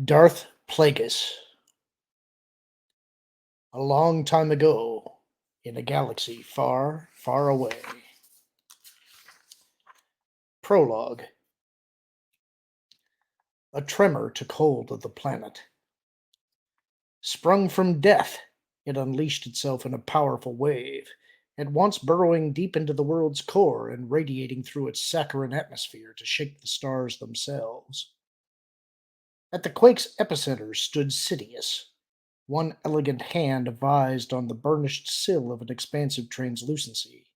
Darth Plagueis. A long time ago, in a galaxy far, far away. Prologue. A tremor took hold of the planet. Sprung from death, it unleashed itself in a powerful wave, at once burrowing deep into the world's core and radiating through its saccharine atmosphere to shake the stars themselves. At the quake's epicenter stood Sidious, one elegant hand vised on the burnished sill of an expansive translucency,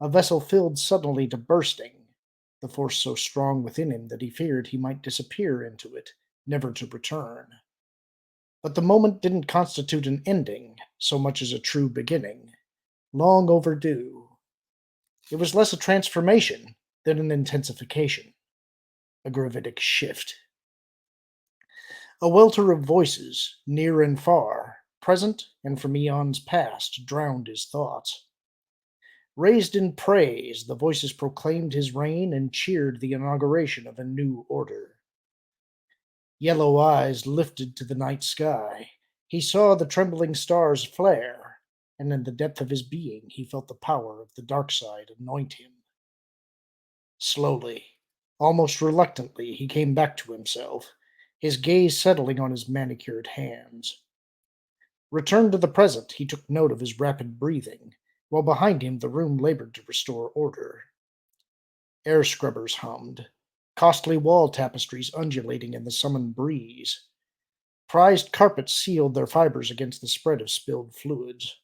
a vessel filled suddenly to bursting, the force so strong within him that he feared he might disappear into it, never to return. But the moment didn't constitute an ending so much as a true beginning, long overdue. It was less a transformation than an intensification, a gravitic shift. A welter of voices, near and far, present and from eons past, drowned his thoughts. Raised in praise, the voices proclaimed his reign and cheered the inauguration of a new order. Yellow eyes lifted to the night sky. He saw the trembling stars flare, and in the depth of his being he felt the power of the dark side anoint him. Slowly, almost reluctantly, he came back to himself, his gaze settling on his manicured hands. Returned to the present, he took note of his rapid breathing, while behind him the room labored to restore order. Air scrubbers hummed, costly wall tapestries undulating in the summoned breeze. Prized carpets sealed their fibers against the spread of spilled fluids.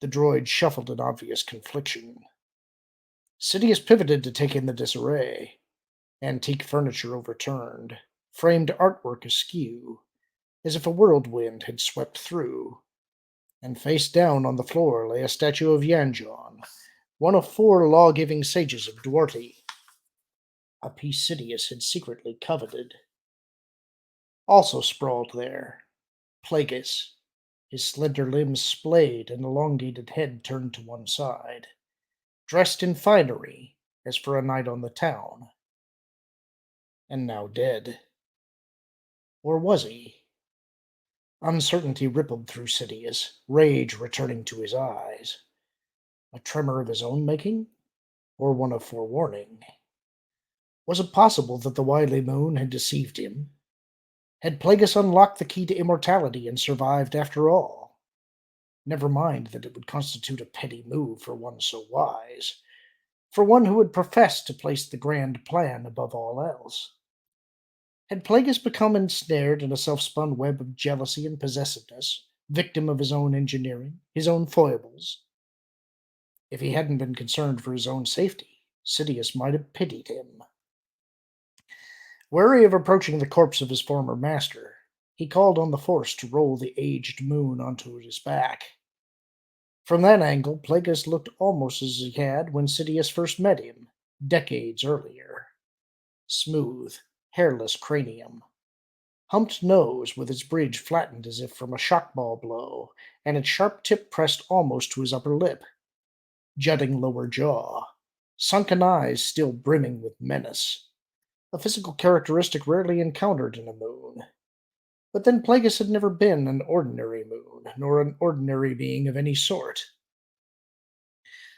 The droid shuffled in obvious confliction. Sidious pivoted to take in the disarray. Antique furniture overturned, framed artwork askew, as if a whirlwind had swept through. And face down on the floor lay a statue of Yanjon, one of four law-giving sages of Duarte, a piece Sidious had secretly coveted. Also sprawled there, Plagueis, his slender limbs splayed and elongated head turned to one side, dressed in finery as for a night on the town, and now dead. Or was he? Uncertainty rippled through Sidious, rage returning to his eyes. A tremor of his own making, or one of forewarning? Was it possible that the wily moon had deceived him? Had Plagueis unlocked the key to immortality and survived after all? Never mind that it would constitute a petty move for one so wise, for one who had professed to place the grand plan above all else. Had Plagueis become ensnared in a self-spun web of jealousy and possessiveness, victim of his own engineering, his own foibles? If he hadn't been concerned for his own safety, Sidious might have pitied him. Wary of approaching the corpse of his former master, he called on the Force to roll the aged moon onto his back. From that angle, Plagueis looked almost as he had when Sidious first met him, decades earlier. Smooth, hairless cranium, humped nose with its bridge flattened as if from a shockball blow, and its sharp tip pressed almost to his upper lip, jutting lower jaw, sunken eyes still brimming with menace, a physical characteristic rarely encountered in a moon. But then Plagueis had never been an ordinary moon, nor an ordinary being of any sort.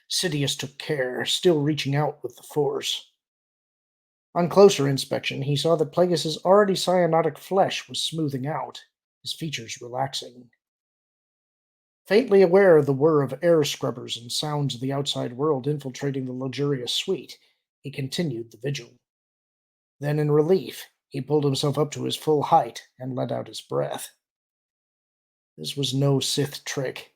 Sidious took care, still reaching out with the Force. On closer inspection, he saw that Plagueis's already cyanotic flesh was smoothing out, his features relaxing. Faintly aware of the whir of air scrubbers and sounds of the outside world infiltrating the luxurious suite, he continued the vigil. Then, in relief, he pulled himself up to his full height and let out his breath. This was no Sith trick.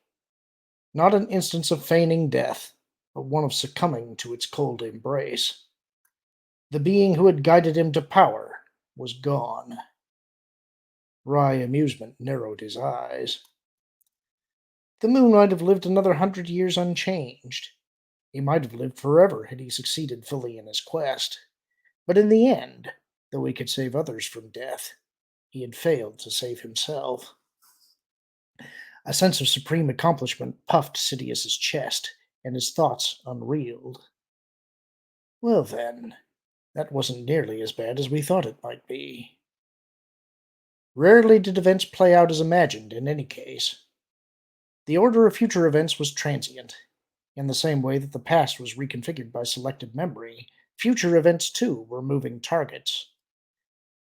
Not an instance of feigning death, but one of succumbing to its cold embrace. The being who had guided him to power was gone. Wry amusement narrowed his eyes. The moon might have lived another 100 years unchanged. He might have lived forever had he succeeded fully in his quest. But in the end, though he could save others from death, he had failed to save himself. A sense of supreme accomplishment puffed Sidious's chest, and his thoughts unreeled. Well then, that wasn't nearly as bad as we thought it might be. Rarely did events play out as imagined in any case. The order of future events was transient. In the same way that the past was reconfigured by selected memory, future events too were moving targets.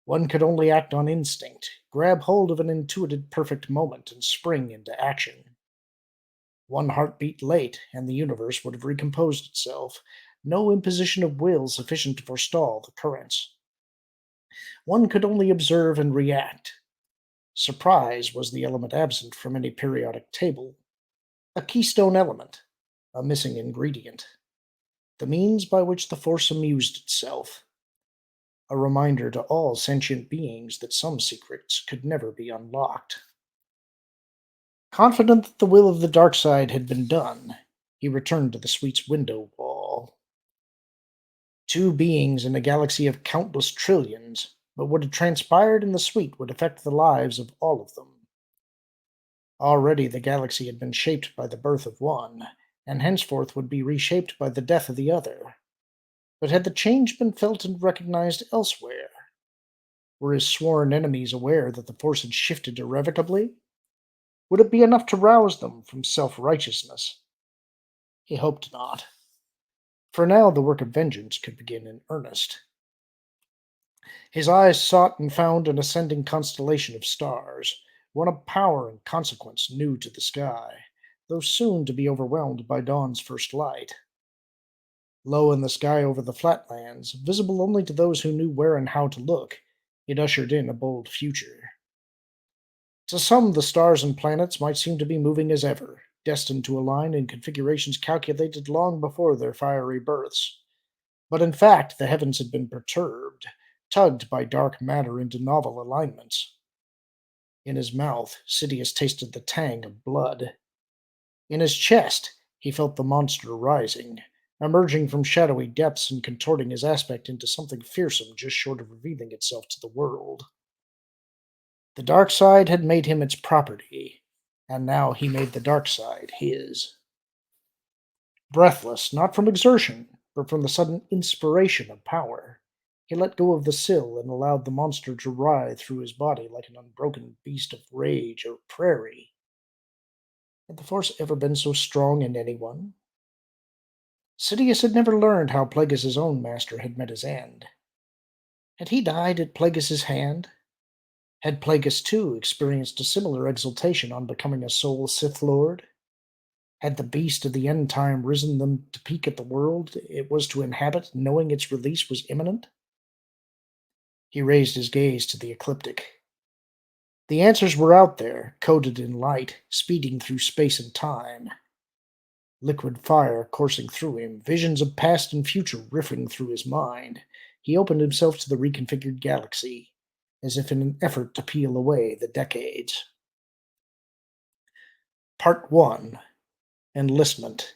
One could only act on instinct, grab hold of an intuited perfect moment, and spring into action. One heartbeat late, and the universe would have recomposed itself, no imposition of will sufficient to forestall the currents. One could only observe and react. Surprise was the element absent from any periodic table, a keystone element, a missing ingredient, the means by which the Force amused itself, a reminder to all sentient beings that some secrets could never be unlocked. Confident that the will of the dark side had been done, he returned to the suite's window wall. Two beings in a galaxy of countless trillions, but what had transpired in the suite would affect the lives of all of them. Already the galaxy had been shaped by the birth of one, and henceforth would be reshaped by the death of the other. But had the change been felt and recognized elsewhere? Were his sworn enemies aware that the Force had shifted irrevocably? Would it be enough to rouse them from self righteousness? He hoped not. For now, the work of vengeance could begin in earnest. His eyes sought and found an ascending constellation of stars, one of power and consequence new to the sky, though soon to be overwhelmed by dawn's first light. Low in the sky over the flatlands, visible only to those who knew where and how to look, it ushered in a bold future. To some, the stars and planets might seem to be moving as ever, destined to align in configurations calculated long before their fiery births. But in fact, the heavens had been perturbed, tugged by dark matter into novel alignments. In his mouth, Sidious tasted the tang of blood. In his chest, he felt the monster rising, emerging from shadowy depths and contorting his aspect into something fearsome just short of revealing itself to the world. The dark side had made him its property, and now he made the dark side his. Breathless, not from exertion, but from the sudden inspiration of power, he let go of the sill and allowed the monster to writhe through his body like an unbroken beast of rage or prairie. Had the Force ever been so strong in anyone? Sidious had never learned how Plagueis' own master had met his end. Had he died at Plagueis' hand? Had Plagueis, too, experienced a similar exultation on becoming a sole Sith Lord? Had the beast of the end time risen them to peek at the world it was to inhabit, knowing its release was imminent? He raised his gaze to the ecliptic. The answers were out there, coded in light, speeding through space and time. Liquid fire coursing through him, visions of past and future riffing through his mind. He opened himself to the reconfigured galaxy, as if in an effort to peel away the decades. Part 1. Enlistment.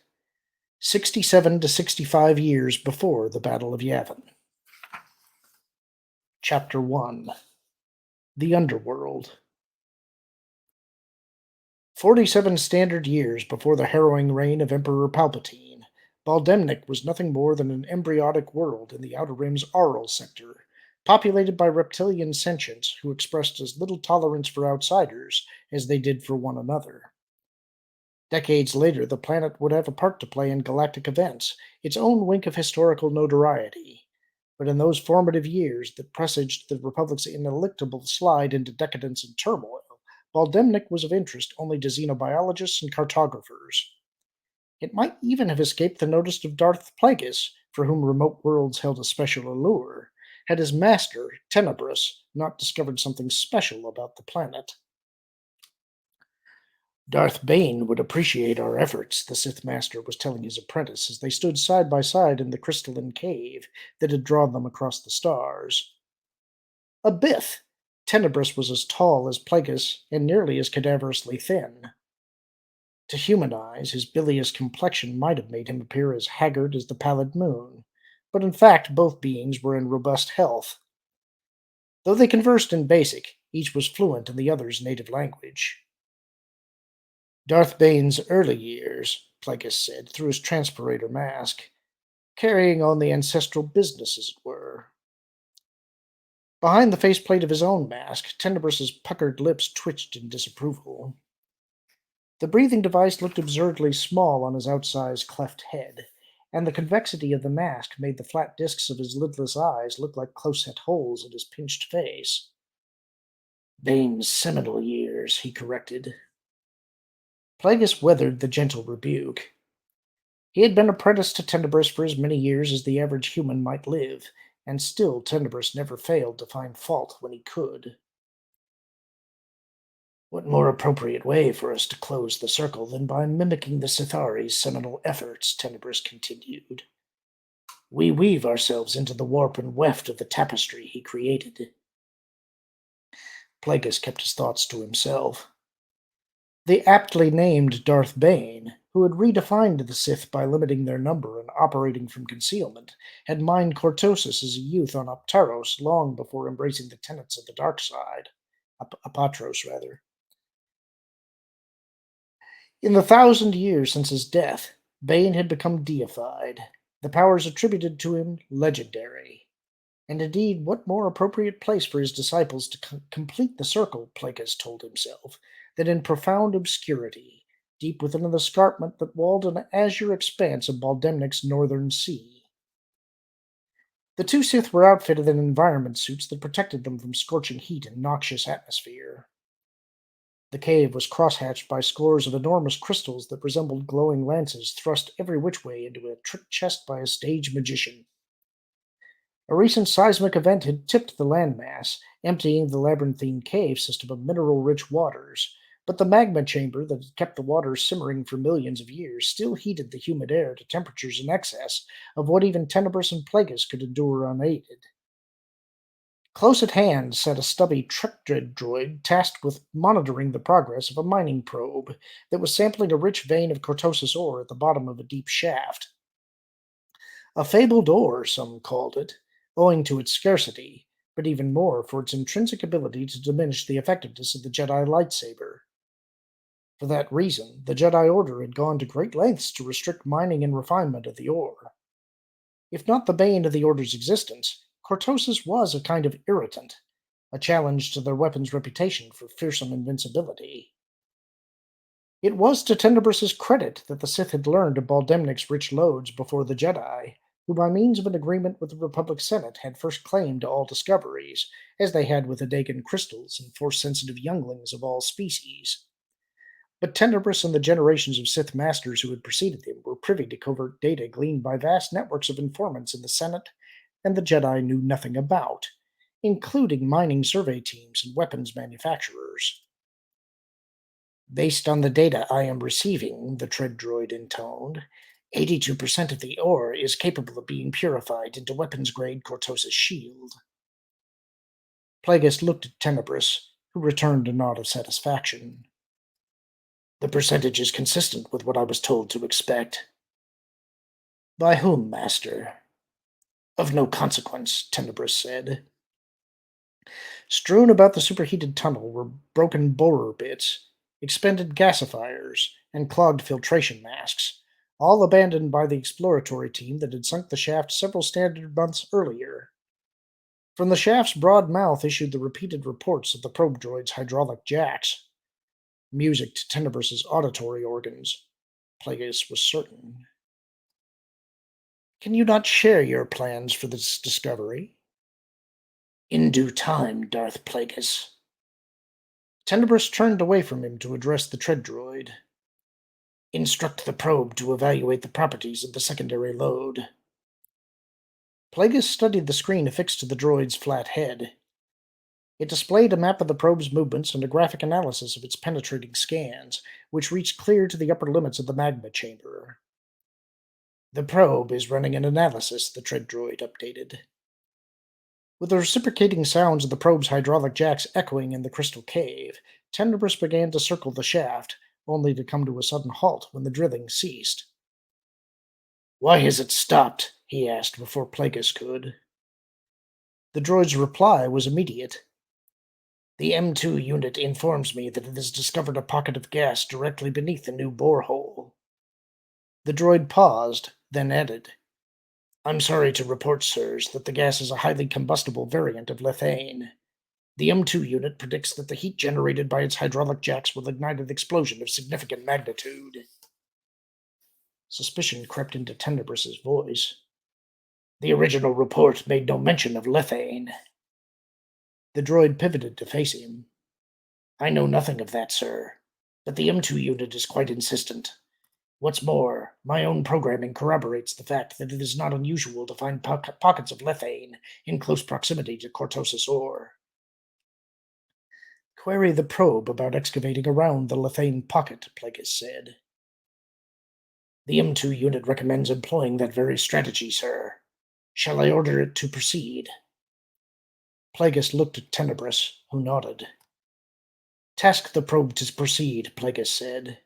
67 to 65 years before the Battle of Yavin. Chapter 1. The Underworld. 47 standard years before the harrowing reign of Emperor Palpatine, Bal'demnic was nothing more than an embryonic world in the Outer Rim's Aural sector, populated by reptilian sentients who expressed as little tolerance for outsiders as they did for one another. Decades later, the planet would have a part to play in galactic events, its own wink of historical notoriety. But in those formative years that presaged the Republic's ineluctable slide into decadence and turmoil, Bal'demnic was of interest only to xenobiologists and cartographers. It might even have escaped the notice of Darth Plagueis, for whom remote worlds held a special allure, had his master, Tenebrous, not discovered something special about the planet. Darth Bane would appreciate our efforts, the Sith Master was telling his apprentice as they stood side by side in the crystalline cave that had drawn them across the stars. A Bith, Tenebrous was as tall as Plagueis and nearly as cadaverously thin. To human eyes, his bilious complexion might have made him appear as haggard as the pallid moon, but in fact both beings were in robust health. Though they conversed in basic, each was fluent in the other's native language. Darth Bane's early years, Plagueis said through his transpirator mask, carrying on the ancestral business, as it were. Behind the faceplate of his own mask, Tenebrous' puckered lips twitched in disapproval. The breathing device looked absurdly small on his outsized cleft head, and the convexity of the mask made the flat discs of his lidless eyes look like close-set holes in his pinched face. Bane's seminal years, he corrected. Plagueis weathered the gentle rebuke. He had been apprenticed to Tenebrous for as many years as the average human might live, and still Tenebrous never failed to find fault when he could. What more appropriate way for us to close the circle than by mimicking the Sithari's seminal efforts, Tenebrous continued. We weave ourselves into the warp and weft of the tapestry he created. Plagueis kept his thoughts to himself. The aptly named Darth Bane, who had redefined the Sith by limiting their number and operating from concealment, had mined cortosis as a youth on Aptaros long before embracing the tenets of the dark side. Apatros, rather. In the 1,000 years since his death, Bane had become deified, the powers attributed to him legendary. And indeed, what more appropriate place for his disciples to complete the circle, Plagueis told himself, than in profound obscurity, deep within the escarpment that walled an azure expanse of Bal'demnic's northern sea. The two Sith were outfitted in environment suits that protected them from scorching heat and noxious atmosphere. The cave was crosshatched by scores of enormous crystals that resembled glowing lances thrust every which way into a trick chest by a stage magician. A recent seismic event had tipped the landmass, emptying the labyrinthine cave system of mineral-rich waters, but the magma chamber that had kept the waters simmering for millions of years still heated the humid air to temperatures in excess of what even Tenebrous and Plagueis could endure unaided. Close at hand sat a stubby trek droid tasked with monitoring the progress of a mining probe that was sampling a rich vein of cortosis ore at the bottom of a deep shaft. A fabled ore, some called it, owing to its scarcity, but even more for its intrinsic ability to diminish the effectiveness of the Jedi lightsaber. For that reason, the Jedi Order had gone to great lengths to restrict mining and refinement of the ore. If not the bane of the Order's existence, cortosis was a kind of irritant, a challenge to their weapon's reputation for fearsome invincibility. It was to Tenebrous's credit that the Sith had learned of Bal'demnic's rich lodes before the Jedi, who by means of an agreement with the Republic Senate had first claim to all discoveries, as they had with Adagan crystals and force-sensitive younglings of all species. But Tenebrous and the generations of Sith masters who had preceded him were privy to covert data gleaned by vast networks of informants in the Senate and the Jedi knew nothing about, including mining survey teams and weapons manufacturers. Based on the data I am receiving, the tread droid intoned, 82% of the ore is capable of being purified into weapons-grade cortosis shield. Plagueis looked at Tenebrous, who returned a nod of satisfaction. The percentage is consistent with what I was told to expect. By whom, Master? Of no consequence, Tenebrous said. Strewn about the superheated tunnel were broken borer bits, expended gasifiers, and clogged filtration masks, all abandoned by the exploratory team that had sunk the shaft several standard months earlier. From the shaft's broad mouth issued the repeated reports of the probe droid's hydraulic jacks. Music to Tenebrous's auditory organs, Plagueis was certain. Can you not share your plans for this discovery? In due time, Darth Plagueis. Tenebrous turned away from him to address the tread droid. Instruct the probe to evaluate the properties of the secondary load. Plagueis studied the screen affixed to the droid's flat head. It displayed a map of the probe's movements and a graphic analysis of its penetrating scans, which reached clear to the upper limits of the magma chamber. The probe is running an analysis, the tread droid updated. With the reciprocating sounds of the probe's hydraulic jacks echoing in the crystal cave, Tenebrous began to circle the shaft, only to come to a sudden halt when the drilling ceased. Why has it stopped? He asked before Plagueis could. The droid's reply was immediate. The M2 unit informs me that it has discovered a pocket of gas directly beneath the new borehole. The droid paused, then added, I'm sorry to report, sirs, that the gas is a highly combustible variant of lethane. The M2 unit predicts that the heat generated by its hydraulic jacks will ignite an explosion of significant magnitude. Suspicion crept into Tenebrous's voice. The original report made no mention of lethane. The droid pivoted to face him. I know nothing of that, sir, but the M2 unit is quite insistent. What's more, my own programming corroborates the fact that it is not unusual to find pockets of lethane in close proximity to cortosis ore. Query the probe about excavating around the lethane pocket, Plagueis said. The M2 unit recommends employing that very strategy, sir. Shall I order it to proceed? Plagueis looked at Tenebrous, who nodded. Task the probe to proceed, Plagueis said.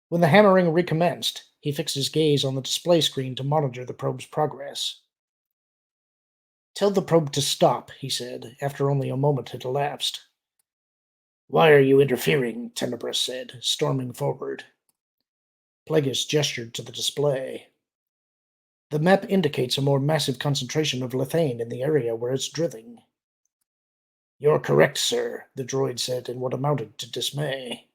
When the hammering recommenced, he fixed his gaze on the display screen to monitor the probe's progress. Tell the probe to stop, he said, after only a moment had elapsed. Why are you interfering? Tenebrous said, storming forward. Plagueis gestured to the display. The map indicates a more massive concentration of lethane in the area where it's drilling. You're correct, sir, the droid said in what amounted to dismay.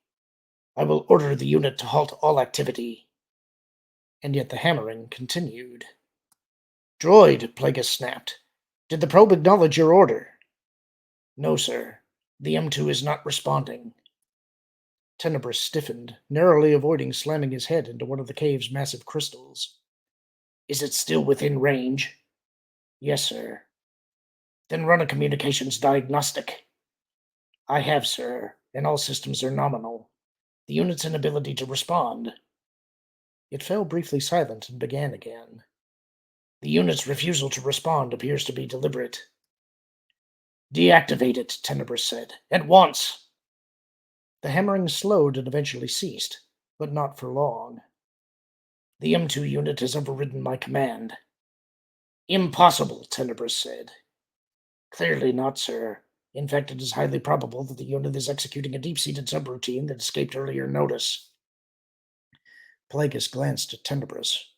I will order the unit to halt all activity. And yet the hammering continued. Droid, Plagueis snapped. Did the probe acknowledge your order? No, sir. The M2 is not responding. Tenebrous stiffened, narrowly avoiding slamming his head into one of the cave's massive crystals. Is it still within range? Yes, sir. Then run a communications diagnostic. I have, sir, and all systems are nominal. The unit's inability to respond. It fell briefly silent and began again. The unit's refusal to respond appears to be deliberate. Deactivate it, Tenebrous said. At once! The hammering slowed and eventually ceased, but not for long. The M2 unit has overridden my command. Impossible, Tenebrous said. Clearly not, sir. In fact, it is highly probable that the unit is executing a deep-seated subroutine that escaped earlier notice. Plagueis glanced at Tenebrous.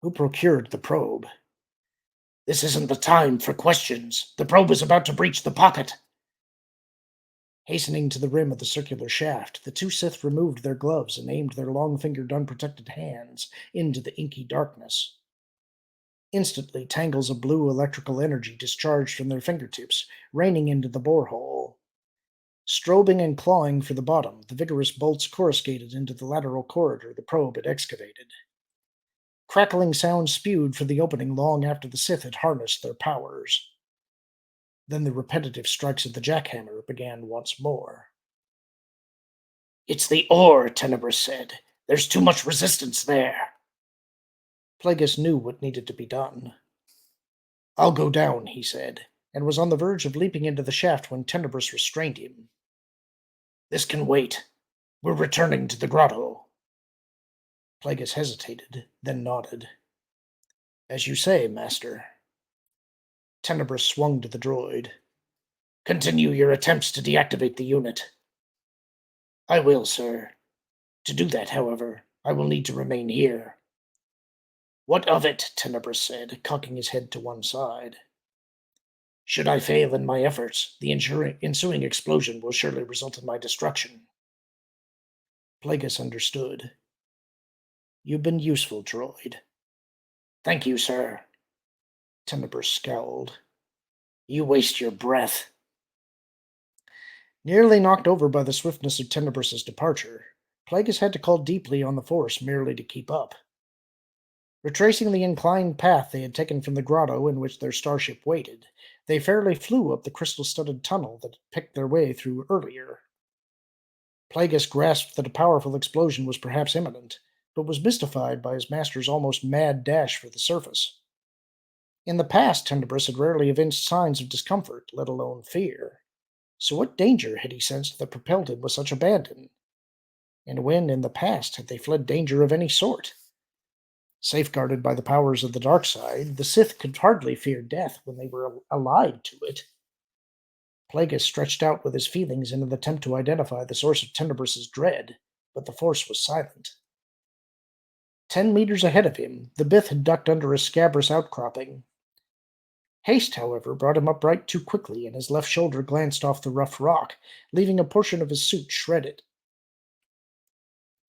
Who procured the probe? This isn't the time for questions. The probe is about to breach the pocket. Hastening to the rim of the circular shaft, the two Sith removed their gloves and aimed their long-fingered, unprotected hands into the inky darkness. Instantly, tangles of blue electrical energy discharged from their fingertips, raining into the borehole. Strobing and clawing for the bottom, the vigorous bolts coruscated into the lateral corridor the probe had excavated. Crackling sounds spewed from the opening long after the Sith had harnessed their powers. Then the repetitive strikes of the jackhammer began once more. It's the ore, Tenebrous said. There's too much resistance there. Plagueis knew what needed to be done. I'll go down, he said, and was on the verge of leaping into the shaft when Tenebrous restrained him. This can wait. We're returning to the grotto. Plagueis hesitated, then nodded. As you say, Master. Tenebrous swung to the droid. Continue your attempts to deactivate the unit. I will, sir. To do that, however, I will need to remain here. What of it? Tenebrous said, cocking his head to one side. Should I fail in my efforts, the ensuing explosion will surely result in my destruction. Plagueis understood. You've been useful, droid. Thank you, sir. Tenebrous scowled. You waste your breath. Nearly knocked over by the swiftness of Tenebrous's departure, Plagueis had to call deeply on the Force merely to keep up. Retracing the inclined path they had taken from the grotto in which their starship waited, they fairly flew up the crystal-studded tunnel that had picked their way through earlier. Plagueis grasped that a powerful explosion was perhaps imminent, but was mystified by his master's almost mad dash for the surface. In the past, Tenebrous had rarely evinced signs of discomfort, let alone fear. So what danger had he sensed that propelled him with such abandon? And when, in the past, had they fled danger of any sort? Safeguarded by the powers of the dark side, the Sith could hardly fear death when they were allied to it. Plagueis stretched out with his feelings in an attempt to identify the source of Tenebrous's dread, but the Force was silent. 10 meters ahead of him, the Bith had ducked under a scabrous outcropping. Haste, however, brought him upright too quickly, and his left shoulder glanced off the rough rock, leaving a portion of his suit shredded.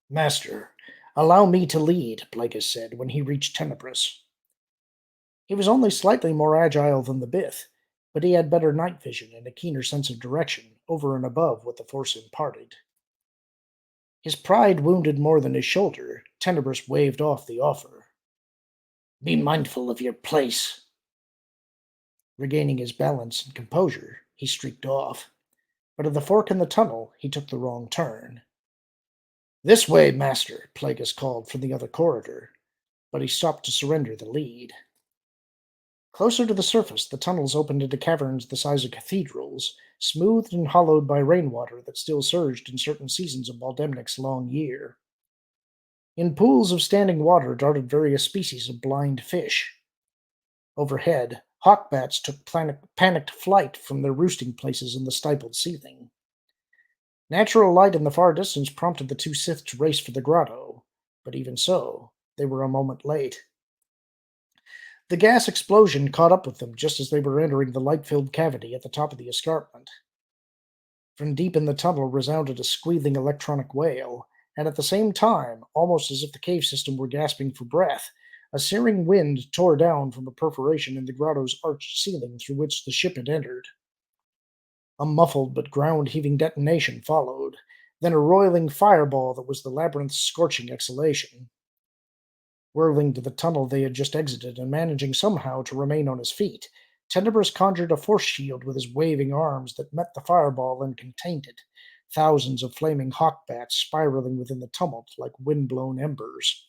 "Master, allow me to lead," Plagueis said when he reached Tenebrous. He was only slightly more agile than the Bith, but he had better night vision and a keener sense of direction, over and above what the Force imparted. His pride wounded more than his shoulder, Tenebrous waved off the offer. "Be mindful of your place." Regaining his balance and composure, he streaked off. But at the fork in the tunnel, he took the wrong turn. "This way, master," Plagueis called from the other corridor, but he stopped to surrender the lead. Closer to the surface, the tunnels opened into caverns the size of cathedrals, smoothed and hollowed by rainwater that still surged in certain seasons of Bal'demnic's long year. In pools of standing water darted various species of blind fish. Overhead, hawkbats took panicked flight from their roosting places in the stifled ceiling. Natural light in the far distance prompted the two Sith to race for the grotto, but even so, they were a moment late. The gas explosion caught up with them just as they were entering the light-filled cavity at the top of the escarpment. From deep in the tunnel resounded a squealing electronic wail, and at the same time, almost as if the cave system were gasping for breath, a searing wind tore down from a perforation in the grotto's arched ceiling through which the ship had entered. A muffled but ground-heaving detonation followed, then a roiling fireball that was the labyrinth's scorching exhalation. Whirling to the tunnel they had just exited and managing somehow to remain on his feet, Tenebrous conjured a force shield with his waving arms that met the fireball and contained it, thousands of flaming hawkbats spiraling within the tumult like wind-blown embers.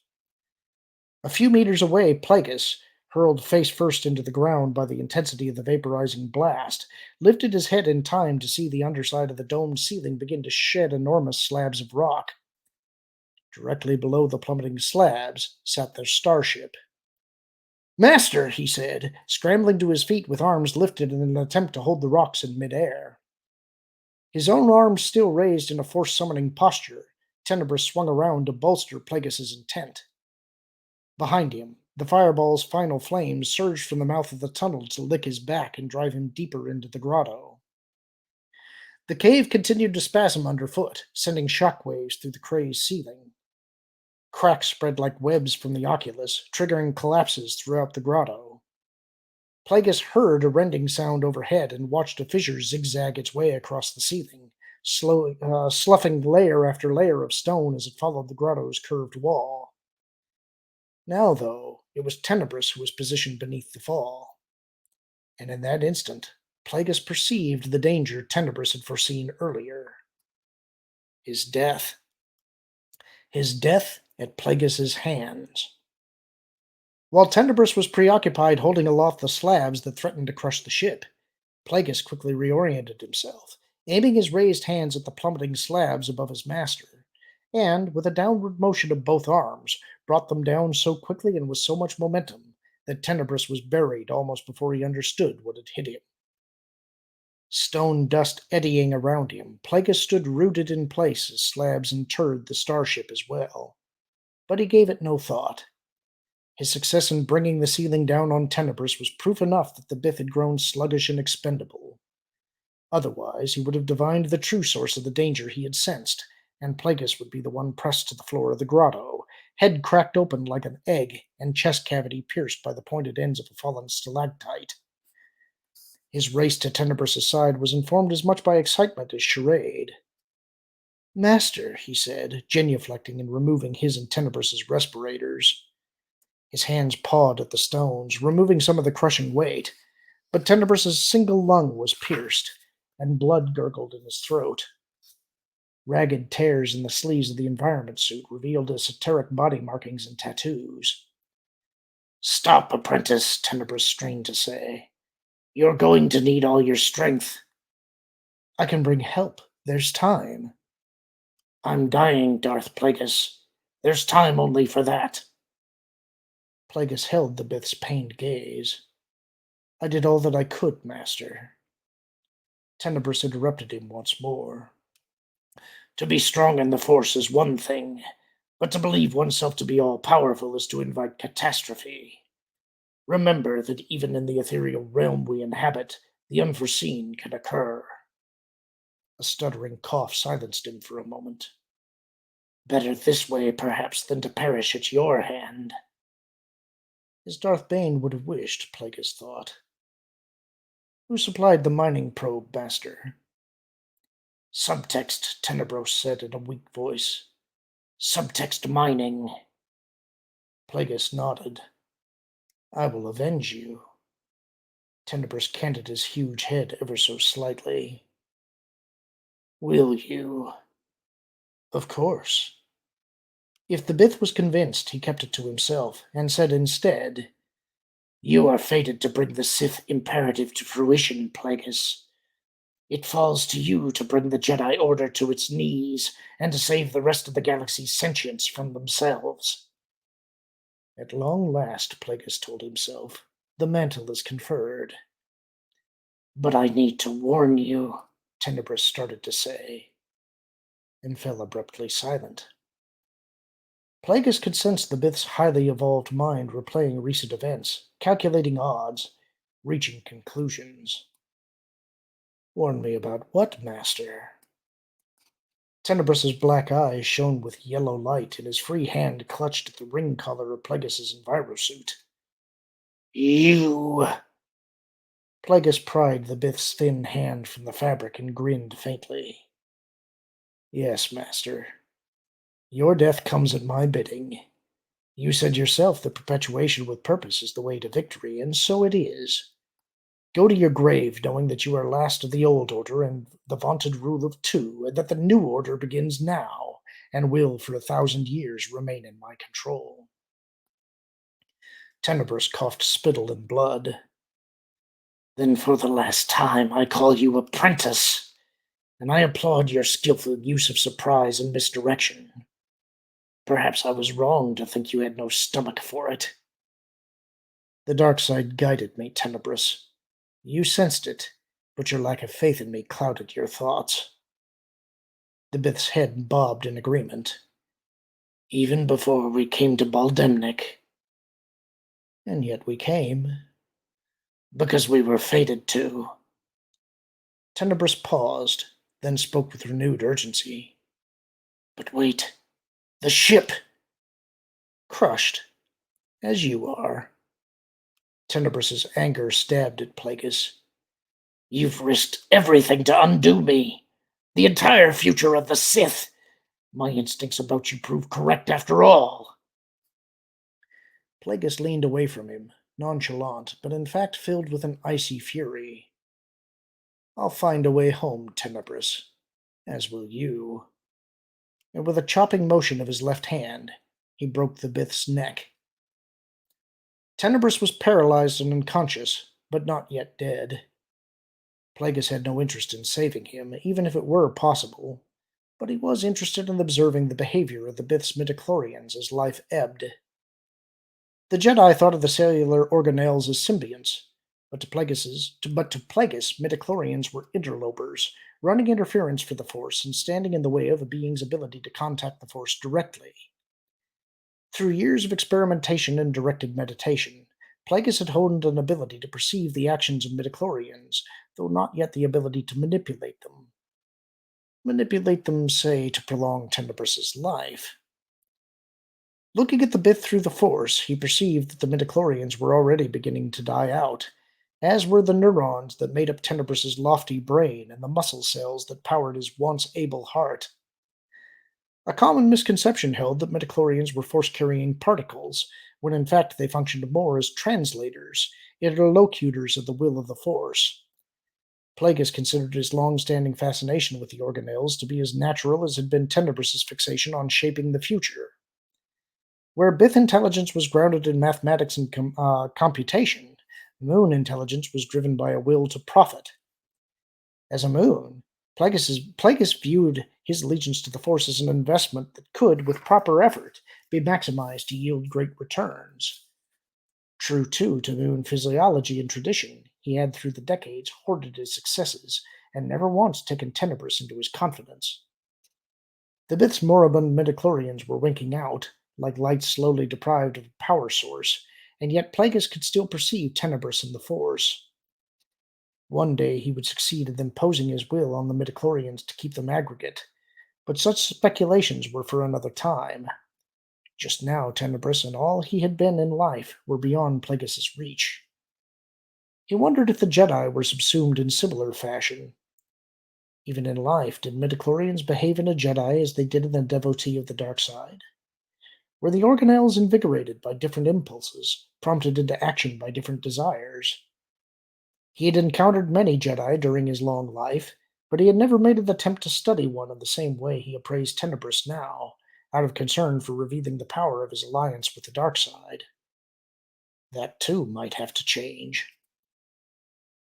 A few meters away, Plagueis, hurled face first into the ground by the intensity of the vaporizing blast, lifted his head in time to see the underside of the domed ceiling begin to shed enormous slabs of rock. Directly below the plummeting slabs sat their starship. "Master," he said, scrambling to his feet with arms lifted in an attempt to hold the rocks in midair. His own arms still raised in a force-summoning posture, Tenebrous swung around to bolster Plagueis's intent. Behind him, the fireball's final flames surged from the mouth of the tunnel to lick his back and drive him deeper into the grotto. The cave continued to spasm underfoot, sending shockwaves through the crazed ceiling. Cracks spread like webs from the oculus, triggering collapses throughout the grotto. Plagueis heard a rending sound overhead and watched a fissure zigzag its way across the ceiling, sloughing layer after layer of stone as it followed the grotto's curved wall. Now, though, it was Tenebrous who was positioned beneath the fall. And in that instant, Plagueis perceived the danger Tenebrous had foreseen earlier. His death. His death at Plagueis's hands. While Tenebrous was preoccupied holding aloft the slabs that threatened to crush the ship, Plagueis quickly reoriented himself, aiming his raised hands at the plummeting slabs above his master, and, with a downward motion of both arms, brought them down so quickly and with so much momentum that Tenebrous was buried almost before he understood what had hit him. Stone dust eddying around him, Plagueis stood rooted in place as slabs interred the starship as well. But he gave it no thought. His success in bringing the ceiling down on Tenebrous was proof enough that the Bith had grown sluggish and expendable. Otherwise, he would have divined the true source of the danger he had sensed, and Plagueis would be the one pressed to the floor of the grotto, head cracked open like an egg and chest cavity pierced by the pointed ends of a fallen stalactite. His race to Tenebrous's side was informed as much by excitement as charade. "Master," he said, genuflecting and removing his and Tenebrous's respirators. His hands pawed at the stones, removing some of the crushing weight, but Tenebrous's single lung was pierced, and blood gurgled in his throat. Ragged tears in the sleeves of the environment suit revealed esoteric body markings and tattoos. "Stop, apprentice," Tenebrous strained to say. "You're going to need all your strength." "I can bring help. There's time." "I'm dying, Darth Plagueis. There's time only for that." Plagueis held the Bith's pained gaze. "I did all that I could, master." Tenebrous interrupted him once more. "To be strong in the Force is one thing, But to believe oneself to be all-powerful is to invite catastrophe. Remember that even in the ethereal realm we inhabit, the unforeseen can occur. A stuttering cough silenced him for a moment. Better this way, perhaps, than to perish at your hand. As Darth Bane would have wished, Plagueis thought. Who supplied the mining probe, Master? Subtext, Tenebrous said in a weak voice. Subtext mining. Plagueis nodded. I will avenge you. Tenebrous canted his huge head ever so slightly. Will you? Of course. If the Bith was convinced, he kept it to himself, and said instead, You are fated to bring the Sith imperative to fruition, Plagueis. It falls to you to bring the Jedi Order to its knees, and to save the rest of the galaxy's sentience from themselves. At long last, Plagueis told himself, the mantle is conferred. But I need to warn you, Tenebrous started to say, and fell abruptly silent. Plagueis could sense the Bith's highly evolved mind replaying recent events, calculating odds, reaching conclusions. Warn me about what, Master? Tenebrous's black eyes shone with yellow light, and his free hand clutched at the ring collar of Plagueis's envirosuit. You! Plagueis pried the Bith's thin hand from the fabric and grinned faintly. Yes, Master. Your death comes at my bidding. You said yourself that perpetuation with purpose is the way to victory, and so it is. Go to your grave knowing that you are last of the old order and the vaunted rule of two, and that the new order begins now, and will for 1,000 years remain in my control. Tenebrous coughed spittle and blood. Then for the last time I call you apprentice, and I applaud your skillful use of surprise and misdirection. Perhaps I was wrong to think you had no stomach for it. The dark side guided me, Tenebrous. You sensed it, but your lack of faith in me clouded your thoughts. The Bith's head bobbed in agreement. Even before we came to Bal'demnic. And yet we came. Because we were fated to. Tenebrous paused, then spoke with renewed urgency. But wait. The ship! Crushed, as you are. Tenebrous's anger stabbed at Plagueis. You've risked everything to undo me. The entire future of the Sith. My instincts about you prove correct after all. Plagueis leaned away from him, nonchalant, but in fact filled with an icy fury. I'll find a way home, Tenebrous, as will you. And with a chopping motion of his left hand, he broke the Bith's neck. Tenebrous was paralyzed and unconscious, but not yet dead. Plagueis had no interest in saving him, even if it were possible, but he was interested in observing the behavior of the Bith's midichlorians as life ebbed. The Jedi thought of the cellular organelles as symbionts, but to Plagueis, midichlorians were interlopers, running interference for the Force and standing in the way of a being's ability to contact the Force directly. Through years of experimentation and directed meditation, Plagueis had honed an ability to perceive the actions of midichlorians, though not yet the ability to manipulate them. Manipulate them, say, to prolong Tenebrous's life. Looking at the Bith through the Force, he perceived that the midichlorians were already beginning to die out, as were the neurons that made up Tenebrous's lofty brain and the muscle cells that powered his once able heart. A common misconception held that midichlorians were force-carrying particles, when in fact they functioned more as translators, interlocutors of the will of the Force. Plagueis considered his long-standing fascination with the organelles to be as natural as had been Tenebrous's fixation on shaping the future. Where Bith intelligence was grounded in mathematics and computation, Moon intelligence was driven by a will to profit. As a Moon, Plagueis viewed his allegiance to the Force as an investment that could, with proper effort, be maximized to yield great returns. True, too, to Moon physiology and tradition, he had through the decades hoarded his successes and never once taken Tenebrous into his confidence. The Bith's moribund midichlorians were winking out, like lights slowly deprived of a power source, and yet Plagueis could still perceive Tenebrous in the Force. One day he would succeed in imposing his will on the midichlorians to keep them aggregate, but such speculations were for another time. Just now Tenebrous and all he had been in life were beyond Plagueis's reach. He wondered if the Jedi were subsumed in similar fashion. Even in life, did midichlorians behave in a Jedi as they did in a devotee of the dark side? Were the organelles invigorated by different impulses, prompted into action by different desires? He had encountered many Jedi during his long life, but he had never made an attempt to study one in the same way he appraised Tenebrous now, out of concern for revealing the power of his alliance with the dark side. That too might have to change.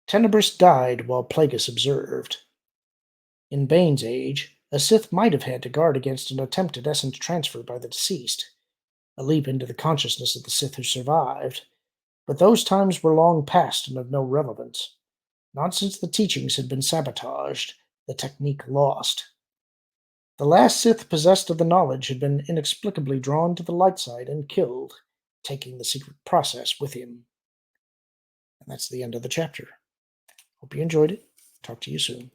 Tenebrous died while Plagueis observed. In Bane's age, a Sith might have had to guard against an attempted essence transfer by the deceased, a leap into the consciousness of the Sith who survived, but those times were long past and of no relevance. Not since the teachings had been sabotaged, the technique lost. The last Sith possessed of the knowledge had been inexplicably drawn to the light side and killed, taking the secret process with him. And that's the end of the chapter. Hope you enjoyed it. Talk to you soon.